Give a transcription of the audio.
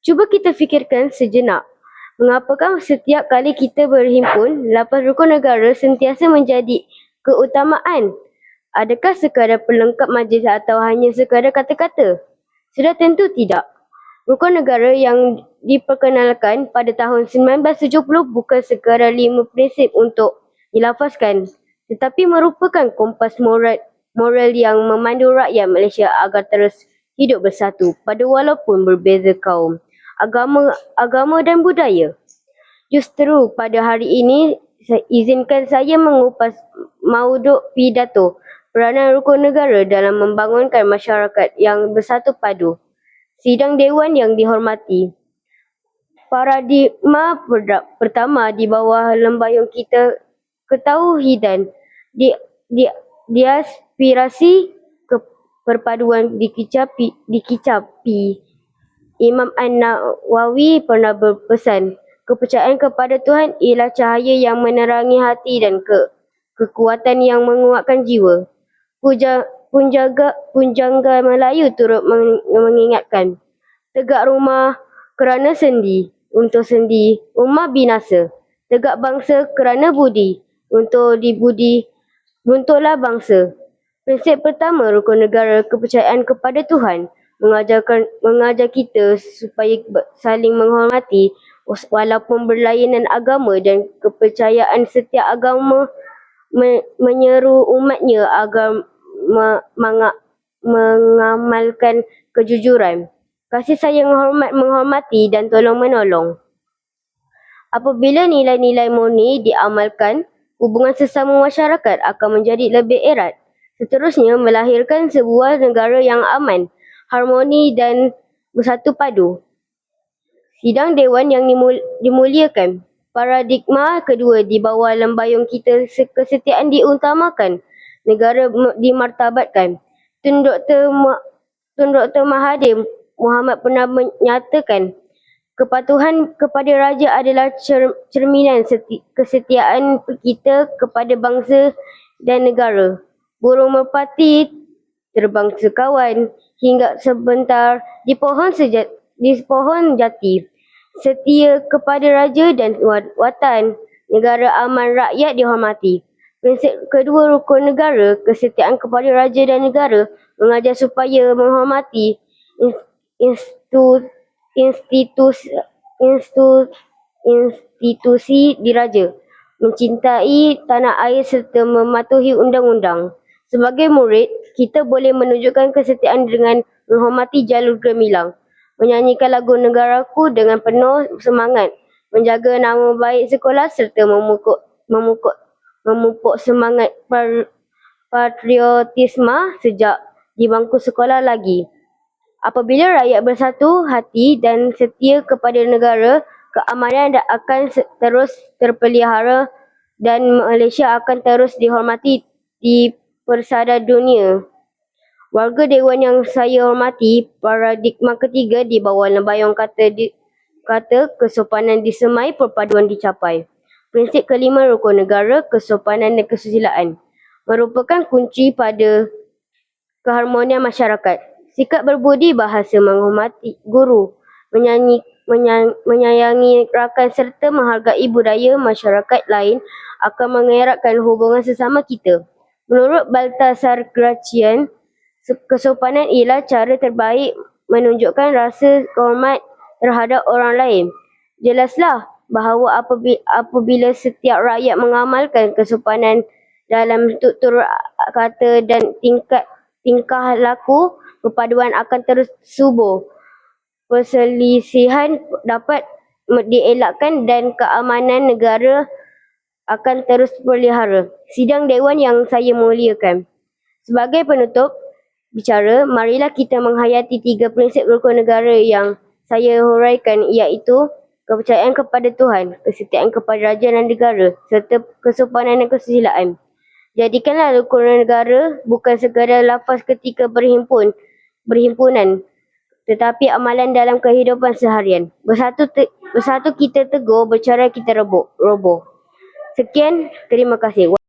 Cuba kita fikirkan sejenak. Mengapakah setiap kali kita berhimpun, lapas rukun negara sentiasa menjadi keutamaan? Adakah sekadar pelengkap majlis atau hanya sekadar kata-kata? Sudah tentu tidak. Rukun negara yang diperkenalkan pada tahun 1970 bukan sekadar 5 prinsip untuk dilafazkan, tetapi merupakan kompas moral yang memandu rakyat Malaysia agar terus hidup bersatu pada walaupun berbeza kaum, agama dan budaya. Justru pada hari ini, izinkan saya mengupas mauduk pidato peranan rukun negara dalam membangunkan masyarakat yang bersatu padu. Sidang Dewan yang dihormati, paradigma pertama di bawah lembayung kita ketauhidan, diaspirasi ke perpaduan dikicapi. Imam An-Nawawi pernah berpesan, kepercayaan kepada Tuhan ialah cahaya yang menerangi hati dan kekuatan yang menguatkan jiwa. Punjangga Melayu turut mengingatkan, tegak rumah kerana sendi, untuk sendi rumah binasa. Tegak bangsa kerana budi, untuk dibudi runtuhlah bangsa. Prinsip pertama rukun negara, kepercayaan kepada Tuhan, mengajar kita supaya saling menghormati walaupun berlainan agama, dan kepercayaan setiap agama menyeru umatnya agar mengamalkan kejujuran, kasih sayang, menghormati dan tolong menolong. Apabila nilai-nilai murni diamalkan, hubungan sesama masyarakat akan menjadi lebih erat. Seterusnya, melahirkan sebuah negara yang aman, harmoni dan bersatu padu. Sidang Dewan yang dimuliakan, paradigma kedua di bawah lembayung kita kesetiaan diutamakan, negara dimartabatkan. Tun Dr. Mahathir Mohamad pernah menyatakan, kepatuhan kepada raja adalah cerminan kesetiaan kita kepada bangsa dan negara. Burung merpati terbang sekawan hingga sebentar di pohon jati. Setia kepada raja dan watan, negara aman, rakyat dihormati. Prinsip kedua rukun negara, kesetiaan kepada raja dan negara, mengajar supaya menghormati institusi diraja, mencintai tanah air serta mematuhi undang-undang. Sebagai murid, kita boleh menunjukkan kesetiaan dengan menghormati jalur gemilang, menyanyikan lagu negaraku dengan penuh semangat, menjaga nama baik sekolah serta memupuk semangat patriotisme sejak di bangku sekolah lagi. Apabila rakyat bersatu hati dan setia kepada negara, keamanan akan terus terpelihara dan Malaysia akan terus dihormati di persada dunia. Warga Dewan yang saya hormati, paradigma ketiga di bawah lembayung kata kesopanan disemai, perpaduan dicapai. Prinsip kelima rukun negara, kesopanan dan kesusilaan, merupakan kunci pada keharmonian masyarakat. Sikap berbudi bahasa, menghormati guru, menyayangi rakan serta menghargai budaya masyarakat lain akan mengeratkan hubungan sesama kita. Menurut Baltasar Gracian, kesopanan ialah cara terbaik menunjukkan rasa hormat terhadap orang lain. Jelaslah bahawa apabila setiap rakyat mengamalkan kesopanan dalam tutur kata dan tingkah laku, perpaduan akan terus subur. Perselisihan dapat dielakkan dan keamanan negara akan terus pelihara. Sidang Dewan yang saya muliakan, sebagai penutup bicara, marilah kita menghayati 3 prinsip rukun negara yang saya huraikan, iaitu kepercayaan kepada Tuhan, kesetiaan kepada raja dan negara, serta kesopanan dan kesusilaan. Jadikanlah rukun negara bukan sekadar lafaz ketika berhimpunan, tetapi amalan dalam kehidupan seharian. Bersatu kita teguh, bercerai kita roboh. Sekian, terima kasih.